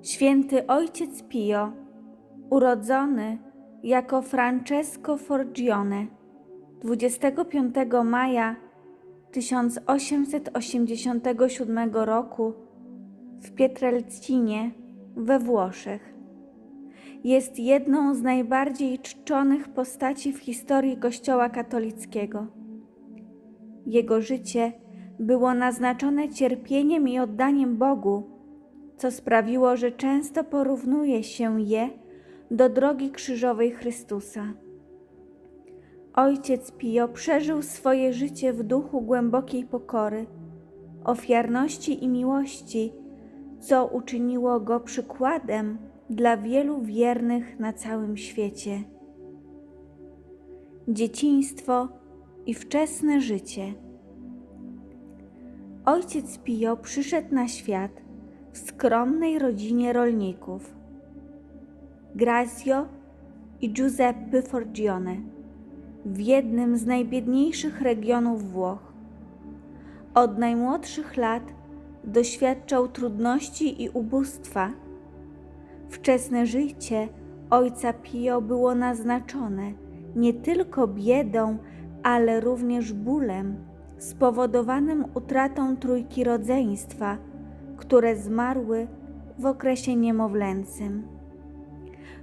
Święty Ojciec Pio, urodzony jako Francesco Forgione 25 maja 1887 roku w Pietrelcinie we Włoszech. Jest jedną z najbardziej czczonych postaci w historii Kościoła katolickiego. Jego życie było naznaczone cierpieniem i oddaniem Bogu, co sprawiło, że często porównuje się je do drogi krzyżowej Chrystusa. Ojciec Pio przeżył swoje życie w duchu głębokiej pokory, ofiarności i miłości, co uczyniło go przykładem dla wielu wiernych na całym świecie. Dzieciństwo i wczesne życie. Ojciec Pio przyszedł na świat w skromnej rodzinie rolników, Grazio i Giuseppe Forgione, w jednym z najbiedniejszych regionów Włoch. Od najmłodszych lat doświadczał trudności i ubóstwa. Wczesne życie ojca Pio było naznaczone nie tylko biedą, ale również bólem spowodowanym utratą trójki rodzeństwa, które zmarły w okresie niemowlęcym.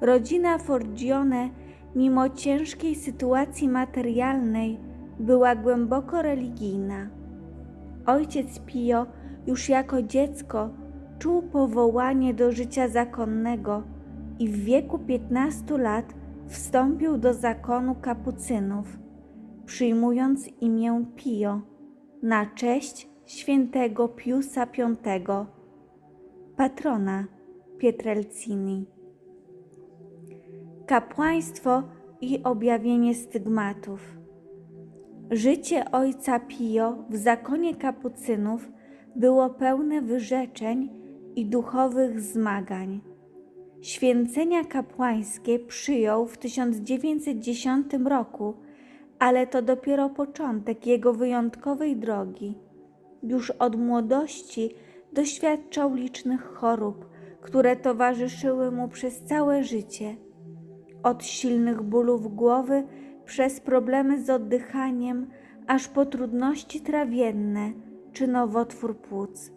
Rodzina Forgione, mimo ciężkiej sytuacji materialnej, była głęboko religijna. Ojciec Pio już jako dziecko czuł powołanie do życia zakonnego i w wieku 15 lat wstąpił do zakonu kapucynów, przyjmując imię Pio na cześć świętego Piusa V, patrona Pietrelcini. Kapłaństwo i objawienie stygmatów. Życie ojca Pio w zakonie kapucynów było pełne wyrzeczeń i duchowych zmagań. Święcenia kapłańskie przyjął w 1910 roku, ale to dopiero początek jego wyjątkowej drogi. Już od młodości doświadczał licznych chorób, które towarzyszyły mu przez całe życie. Od silnych bólów głowy, przez problemy z oddychaniem, aż po trudności trawienne czy nowotwór płuc.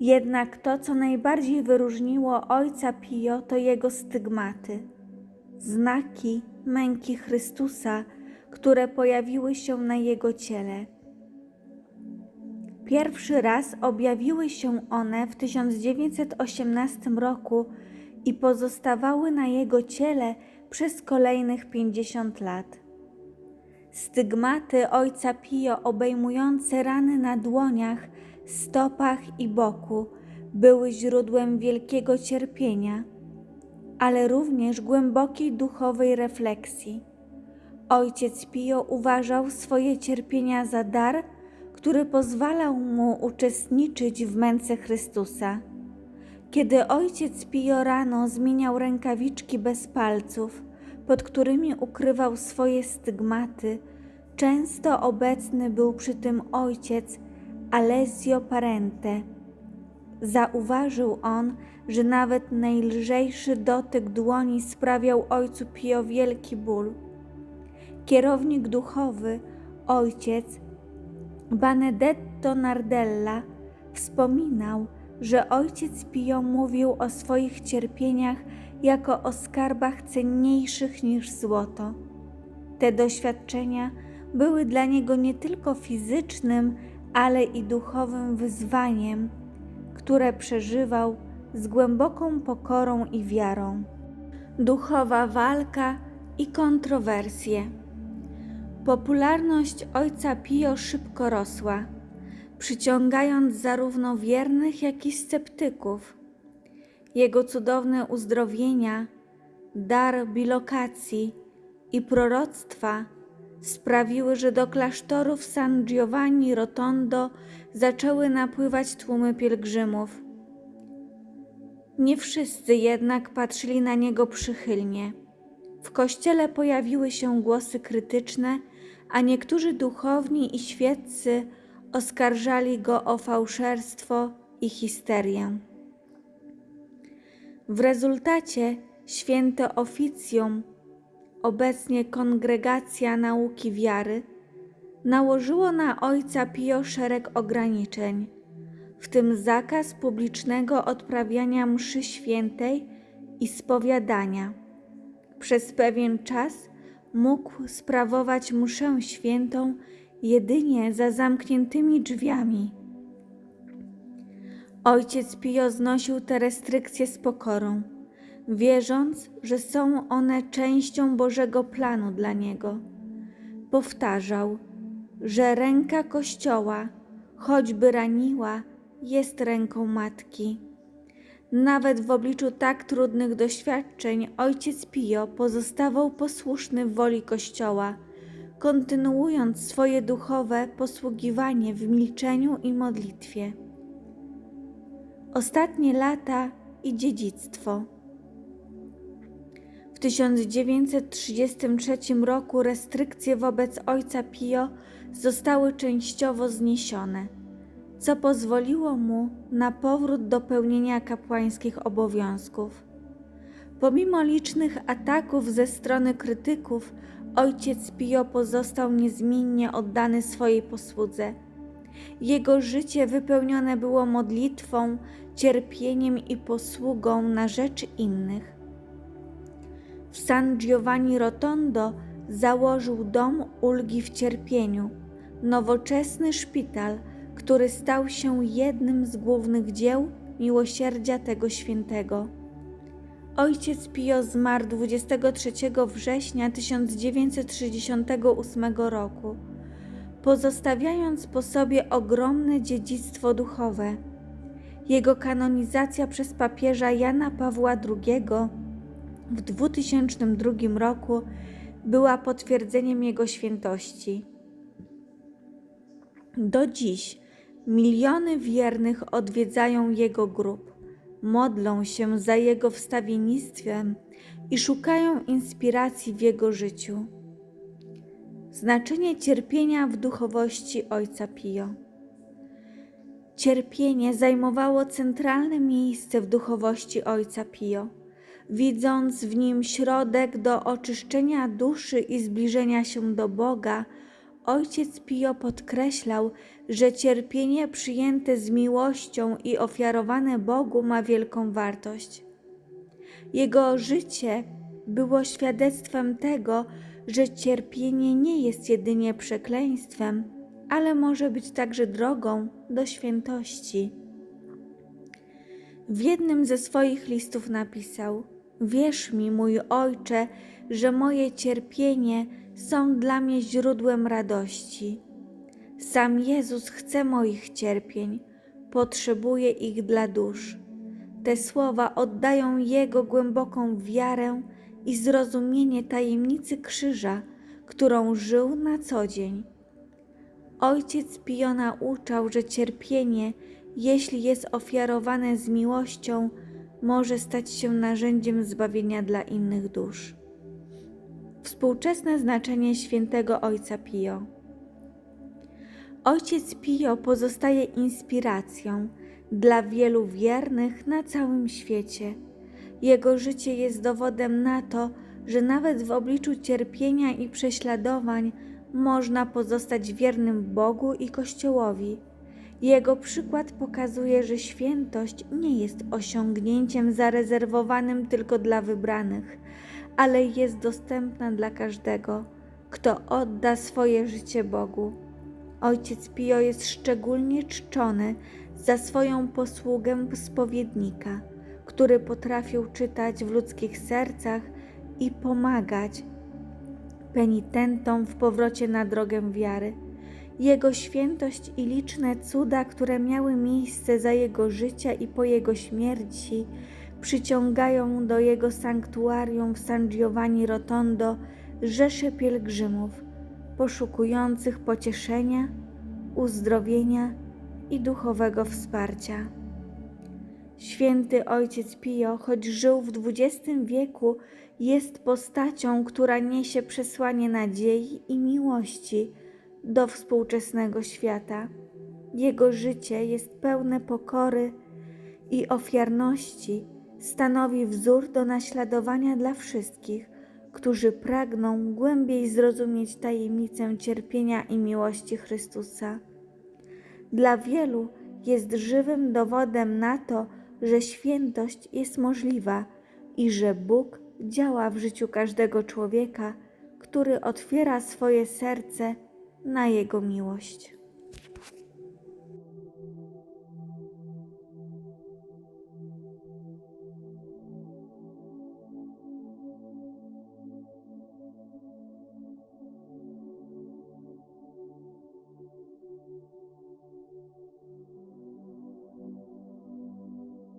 Jednak to, co najbardziej wyróżniło ojca Pio, to jego stygmaty, znaki męki Chrystusa, które pojawiły się na jego ciele. Pierwszy raz objawiły się one w 1918 roku i pozostawały na jego ciele przez kolejnych 50 lat. Stygmaty ojca Pio obejmujące rany na dłoniach, stopach i boku były źródłem wielkiego cierpienia, ale również głębokiej duchowej refleksji. Ojciec Pio uważał swoje cierpienia za dar, który pozwalał mu uczestniczyć w męce Chrystusa. Kiedy ojciec Pio rano zmieniał rękawiczki bez palców, pod którymi ukrywał swoje stygmaty, często obecny był przy tym ojciec Alessio Parente. Zauważył on, że nawet najlżejszy dotyk dłoni sprawiał ojcu Pio wielki ból. Kierownik duchowy, ojciec Benedetto Nardella, wspominał, że ojciec Pio mówił o swoich cierpieniach jako o skarbach cenniejszych niż złoto. Te doświadczenia były dla niego nie tylko fizycznym, ale i duchowym wyzwaniem, które przeżywał z głęboką pokorą i wiarą. Duchowa walka i kontrowersje. Popularność ojca Pio szybko rosła, przyciągając zarówno wiernych, jak i sceptyków. Jego cudowne uzdrowienia, dar bilokacji i proroctwa sprawiły, że do klasztorów San Giovanni Rotondo zaczęły napływać tłumy pielgrzymów. Nie wszyscy jednak patrzyli na niego przychylnie. W kościele pojawiły się głosy krytyczne, a niektórzy duchowni i świeccy oskarżali go o fałszerstwo i histerię. W rezultacie święte oficjum, obecnie Kongregacja Nauki Wiary, nałożyło na ojca Pio szereg ograniczeń, w tym zakaz publicznego odprawiania mszy świętej i spowiadania. Przez pewien czas mógł sprawować mszę świętą jedynie za zamkniętymi drzwiami. Ojciec Pio znosił te restrykcje z pokorą, wierząc, że są one częścią Bożego planu dla niego. Powtarzał, że ręka Kościoła, choćby raniła, jest ręką matki. Nawet w obliczu tak trudnych doświadczeń ojciec Pio pozostawał posłuszny woli Kościoła, kontynuując swoje duchowe posługiwanie w milczeniu i modlitwie. Ostatnie lata i dziedzictwo. W 1933 roku restrykcje wobec ojca Pio zostały częściowo zniesione, co pozwoliło mu na powrót do pełnienia kapłańskich obowiązków. Pomimo licznych ataków ze strony krytyków, ojciec Pio pozostał niezmiennie oddany swojej posłudze. Jego życie wypełnione było modlitwą, cierpieniem i posługą na rzecz innych. W San Giovanni Rotondo założył dom ulgi w cierpieniu, nowoczesny szpital, który stał się jednym z głównych dzieł miłosierdzia tego świętego. Ojciec Pio zmarł 23 września 1968 roku, pozostawiając po sobie ogromne dziedzictwo duchowe. Jego kanonizacja przez papieża Jana Pawła II w 2002 roku była potwierdzeniem jego świętości. Do dziś miliony wiernych odwiedzają jego grób, modlą się za jego wstawiennictwem i szukają inspiracji w jego życiu. Znaczenie cierpienia w duchowości ojca Pio. Cierpienie zajmowało centralne miejsce w duchowości ojca Pio, widząc w nim środek do oczyszczenia duszy i zbliżenia się do Boga. Ojciec Pio podkreślał, że cierpienie przyjęte z miłością i ofiarowane Bogu ma wielką wartość. Jego życie było świadectwem tego, że cierpienie nie jest jedynie przekleństwem, ale może być także drogą do świętości. W jednym ze swoich listów napisał: „Wierz mi, mój Ojcze, że moje cierpienie są dla mnie źródłem radości. Sam Jezus chce moich cierpień, potrzebuje ich dla dusz”. Te słowa oddają Jego głęboką wiarę i zrozumienie tajemnicy krzyża, którą żył na co dzień. Ojciec Pio nauczał, że cierpienie, jeśli jest ofiarowane z miłością, może stać się narzędziem zbawienia dla innych dusz. Współczesne znaczenie świętego ojca Pio. Ojciec Pio pozostaje inspiracją dla wielu wiernych na całym świecie. Jego życie jest dowodem na to, że nawet w obliczu cierpienia i prześladowań można pozostać wiernym Bogu i Kościołowi. Jego przykład pokazuje, że świętość nie jest osiągnięciem zarezerwowanym tylko dla wybranych, ale jest dostępna dla każdego, kto odda swoje życie Bogu. Ojciec Pio jest szczególnie czczony za swoją posługę spowiednika, który potrafił czytać w ludzkich sercach i pomagać penitentom w powrocie na drogę wiary. Jego świętość i liczne cuda, które miały miejsce za jego życia i po jego śmierci, przyciągają do jego sanktuarium w San Giovanni Rotondo rzesze pielgrzymów poszukujących pocieszenia, uzdrowienia i duchowego wsparcia. Święty ojciec Pio, choć żył w XX wieku, jest postacią, która niesie przesłanie nadziei i miłości do współczesnego świata. Jego życie jest pełne pokory i ofiarności stanowi wzór do naśladowania dla wszystkich, którzy pragną głębiej zrozumieć tajemnicę cierpienia i miłości Chrystusa. Dla wielu jest żywym dowodem na to, że świętość jest możliwa i że Bóg działa w życiu każdego człowieka, który otwiera swoje serce na Jego miłość.